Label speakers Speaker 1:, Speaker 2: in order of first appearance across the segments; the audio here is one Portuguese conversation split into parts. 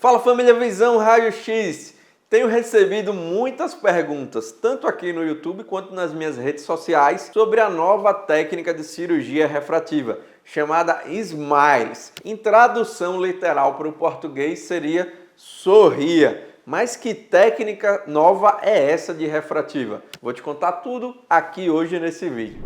Speaker 1: Fala família Visão Raio X! Tenho recebido muitas perguntas, tanto aqui no YouTube quanto nas minhas redes sociais, sobre a nova técnica de cirurgia refrativa, chamada Smiles. Em tradução literal para o português seria sorria. Mas que técnica nova é essa de refrativa? Vou te contar tudo aqui hoje nesse vídeo.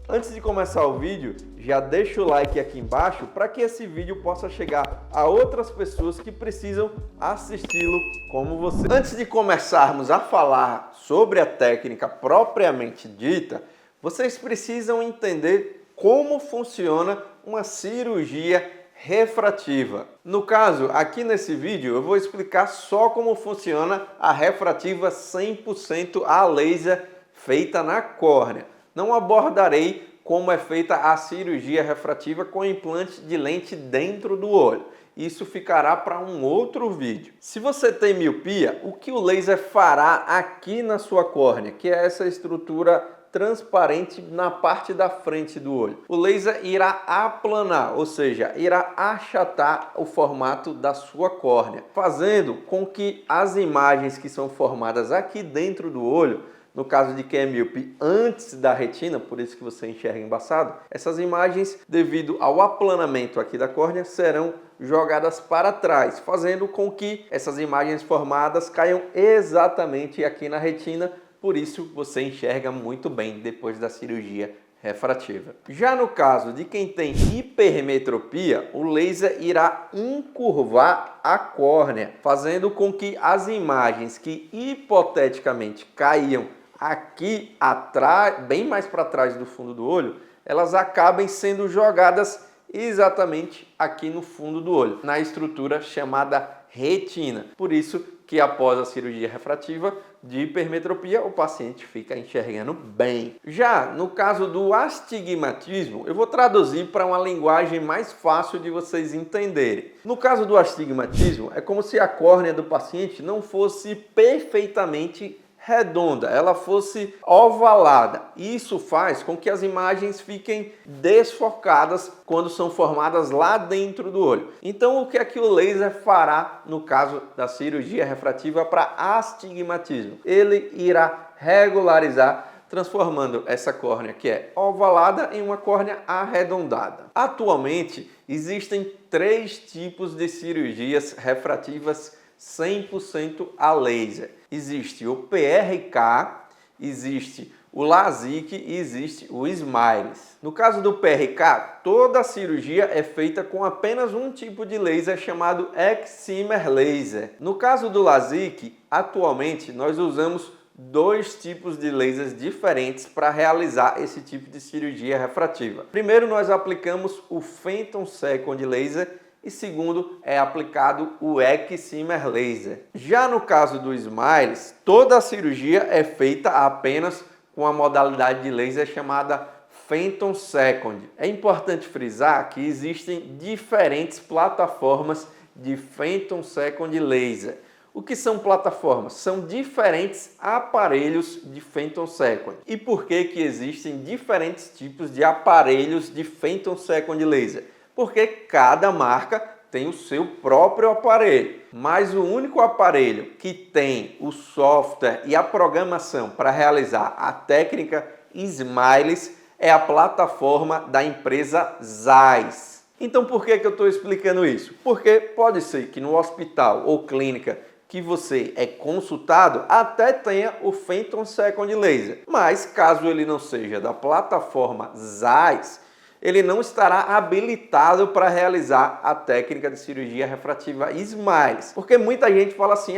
Speaker 1: Antes de começar o vídeo, já deixa o like aqui embaixo para que esse vídeo possa chegar a outras pessoas que precisam assisti-lo como você. Antes de começarmos a falar sobre a técnica propriamente dita, vocês precisam entender como funciona uma cirurgia refrativa. No caso, aqui nesse vídeo eu vou explicar só como funciona a refrativa 100% a laser feita na córnea. Não abordarei como é feita a cirurgia refrativa com implante de lente dentro do olho. Isso ficará para um outro vídeo. Se você tem miopia, o que o laser fará aqui na sua córnea, que é essa estrutura transparente na parte da frente do olho? O laser irá aplanar, ou seja, irá achatar o formato da sua córnea, fazendo com que as imagens que são formadas aqui dentro do olho, no caso de quem é míope antes da retina, por isso que você enxerga embaçado, essas imagens, devido ao aplanamento aqui da córnea, serão jogadas para trás, fazendo com que essas imagens formadas caiam exatamente aqui na retina, por isso você enxerga muito bem depois da cirurgia refrativa. Já no caso de quem tem hipermetropia, o laser irá encurvar a córnea, fazendo com que as imagens que hipoteticamente caíam aqui atrás, bem mais para trás do fundo do olho, elas acabem sendo jogadas exatamente aqui no fundo do olho, na estrutura chamada retina. Por isso que após a cirurgia refrativa de hipermetropia, o paciente fica enxergando bem. Já no caso do astigmatismo, eu vou traduzir para uma linguagem mais fácil de vocês entenderem. No caso do astigmatismo, é como se a córnea do paciente não fosse perfeitamente redonda, ela fosse ovalada. Isso faz com que as imagens fiquem desfocadas quando são formadas lá dentro do olho. Então, o que é que o laser fará no caso da cirurgia refrativa para astigmatismo? Ele irá regularizar, transformando essa córnea que é ovalada em uma córnea arredondada. Atualmente, existem 3 tipos de cirurgias refrativas 100% a laser. Existe o PRK, existe o LASIK e existe o Smiles. No caso do PRK, toda a cirurgia é feita com apenas um tipo de laser chamado Excimer Laser. No caso do LASIK, atualmente nós usamos 2 tipos de lasers diferentes para realizar esse tipo de cirurgia refrativa. Primeiro, nós aplicamos o Phantom Second Laser e segundo, é aplicado o Excimer Laser. Já no caso do Smiles, toda a cirurgia é feita apenas com a modalidade de laser chamada Phantom Second. É importante frisar que existem diferentes plataformas de Phantom Second Laser. O que são plataformas? São diferentes aparelhos de Phantom Second. E por que existem diferentes tipos de aparelhos de Phantom Second Laser? Porque cada marca tem o seu próprio aparelho, mas o único aparelho que tem o software e a programação para realizar a técnica Smiles é a plataforma da empresa Zeiss. Então por que eu estou explicando isso? Porque pode ser que no hospital ou clínica que você é consultado até tenha o Phantom Second Laser, mas caso ele não seja da plataforma Zeiss, ele não estará habilitado para realizar a técnica de cirurgia refrativa Smiles. Porque muita gente fala assim,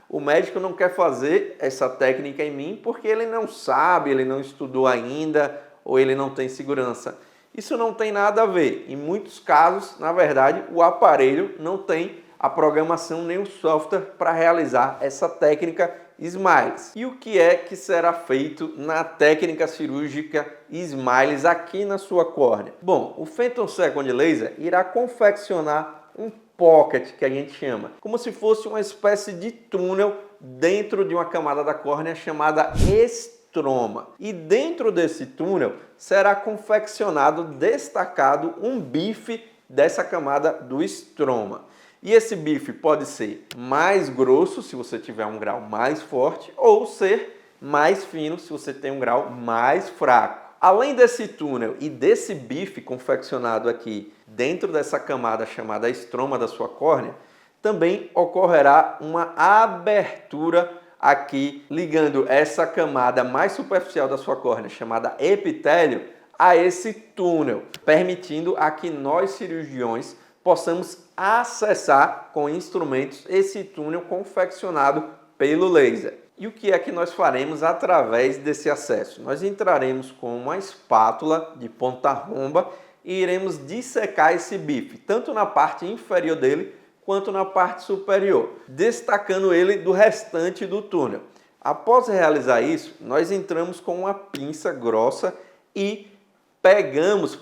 Speaker 1: o médico não quer fazer essa técnica em mim porque ele não sabe, ele não estudou ainda ou ele não tem segurança. Isso não tem nada a ver. Em muitos casos, na verdade, o aparelho não tem a programação nem o software para realizar essa técnica Smiles. E o que é que será feito na técnica cirúrgica Smiles aqui na sua córnea? Bom, o Phantom Second Laser irá confeccionar um pocket, que a gente chama, como se fosse uma espécie de túnel dentro de uma camada da córnea chamada estroma. E dentro desse túnel será confeccionado, destacado, um bife dessa camada do estroma. E esse bife pode ser mais grosso, se você tiver um grau mais forte, ou ser mais fino, se você tem um grau mais fraco. Além desse túnel e desse bife confeccionado aqui dentro dessa camada chamada estroma da sua córnea, também ocorrerá uma abertura aqui ligando essa camada mais superficial da sua córnea chamada epitélio a esse túnel, permitindo a que nós cirurgiões possamos acessar com instrumentos esse túnel confeccionado pelo laser. E o que é que nós faremos através desse acesso? Nós entraremos com uma espátula de ponta romba e iremos dissecar esse bife, tanto na parte inferior dele quanto na parte superior, destacando ele do restante do túnel. Após realizar isso, nós entramos com uma pinça grossa e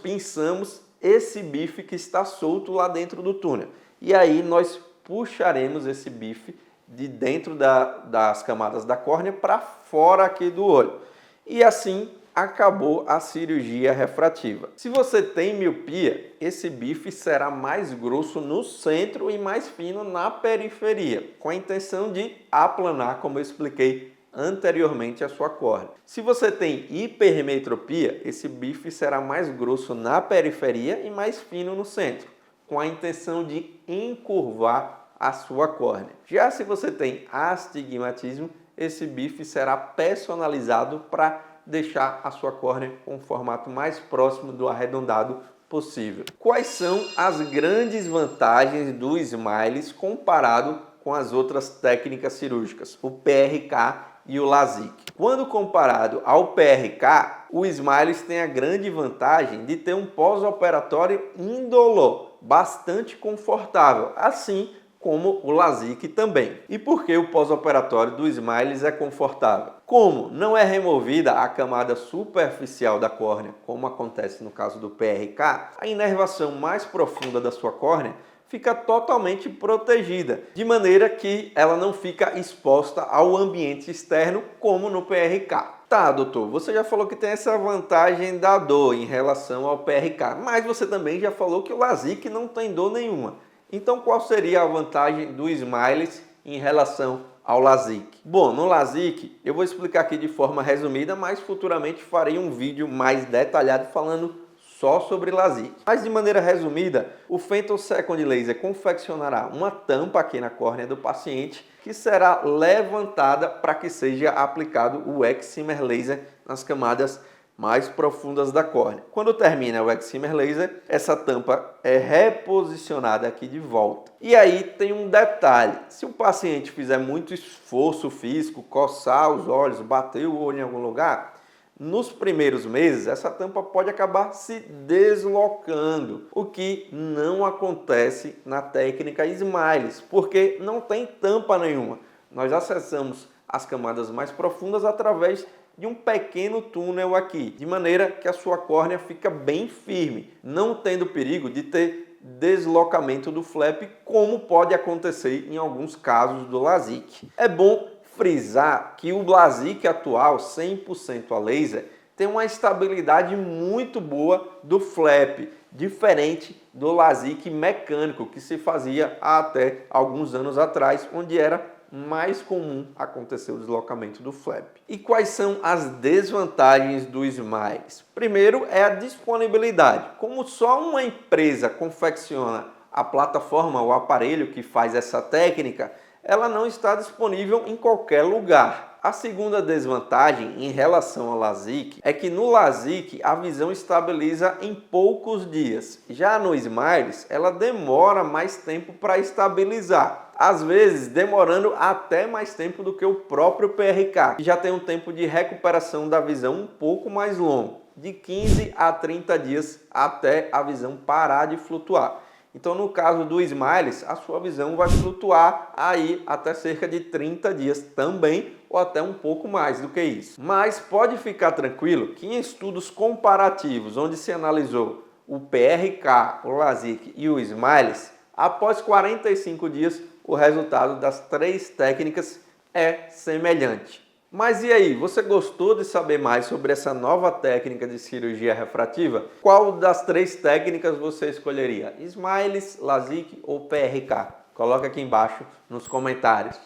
Speaker 1: pinçamos esse bife que está solto lá dentro do túnel. E aí nós puxaremos esse bife de dentro das camadas da córnea para fora aqui do olho. E assim acabou a cirurgia refrativa. Se você tem miopia, esse bife será mais grosso no centro e mais fino na periferia, com a intenção de aplanar, como eu expliquei anteriormente, a sua córnea. Se você tem hipermetropia, esse bife será mais grosso na periferia e mais fino no centro, com a intenção de encurvar a sua córnea. Já se você tem astigmatismo, esse bife será personalizado para deixar a sua córnea com o formato mais próximo do arredondado possível. Quais são as grandes vantagens do Smiles comparado com as outras técnicas cirúrgicas, o PRK e o LASIK? Quando comparado ao PRK, o Smiles tem a grande vantagem de ter um pós-operatório indolor, bastante confortável, assim como o LASIK também. E por que o pós-operatório do Smiles é confortável? Como não é removida a camada superficial da córnea, como acontece no caso do PRK, a inervação mais profunda da sua córnea fica totalmente protegida, de maneira que ela não fica exposta ao ambiente externo como no PRK. Tá, doutor, você já falou que tem essa vantagem da dor em relação ao PRK, mas você também já falou que o LASIK não tem dor nenhuma. Então, qual seria a vantagem do Smiles em relação ao LASIK? Bom, no LASIK, eu vou explicar aqui de forma resumida, mas futuramente farei um vídeo mais detalhado falando só sobre LASIK. Mas de maneira resumida, o femtosecond laser confeccionará uma tampa aqui na córnea do paciente que será levantada para que seja aplicado o excimer laser nas camadas mais profundas da córnea. Quando termina o excimer laser, essa tampa é reposicionada aqui de volta. E aí tem um detalhe: se o paciente fizer muito esforço físico, coçar os olhos, bater o olho em algum lugar, nos primeiros meses essa tampa pode acabar se deslocando, o que não acontece na técnica Smiles, porque não tem tampa nenhuma. Nós acessamos as camadas mais profundas através de um pequeno túnel aqui, de maneira que a sua córnea fica bem firme, não tendo perigo de ter deslocamento do flap, como pode acontecer em alguns casos do LASIK. É bom frisar que o LASIK atual, 100% a laser, tem uma estabilidade muito boa do flap, diferente do LASIK mecânico que se fazia até alguns anos atrás, onde era mais comum acontecer o deslocamento do flap. E quais são as desvantagens do Smiles? Primeiro é a disponibilidade. Como só uma empresa confecciona a plataforma, o aparelho que faz essa técnica, ela não está disponível em qualquer lugar. A segunda desvantagem em relação ao LASIK é que no LASIK a visão estabiliza em poucos dias. Já no Smiles, ela demora mais tempo para estabilizar. Às vezes demorando até mais tempo do que o próprio PRK, que já tem um tempo de recuperação da visão um pouco mais longo, de 15 a 30 dias até a visão parar de flutuar. Então, no caso do Smiles, a sua visão vai flutuar aí até cerca de 30 dias também, ou até um pouco mais do que isso. Mas pode ficar tranquilo que em estudos comparativos, onde se analisou o PRK, o LASIK e o Smiles, Após 45 dias, o resultado das 3 técnicas é semelhante. Mas e aí, você gostou de saber mais sobre essa nova técnica de cirurgia refrativa? Qual das 3 técnicas você escolheria? Smiles, LASIK ou PRK? Coloca aqui embaixo nos comentários.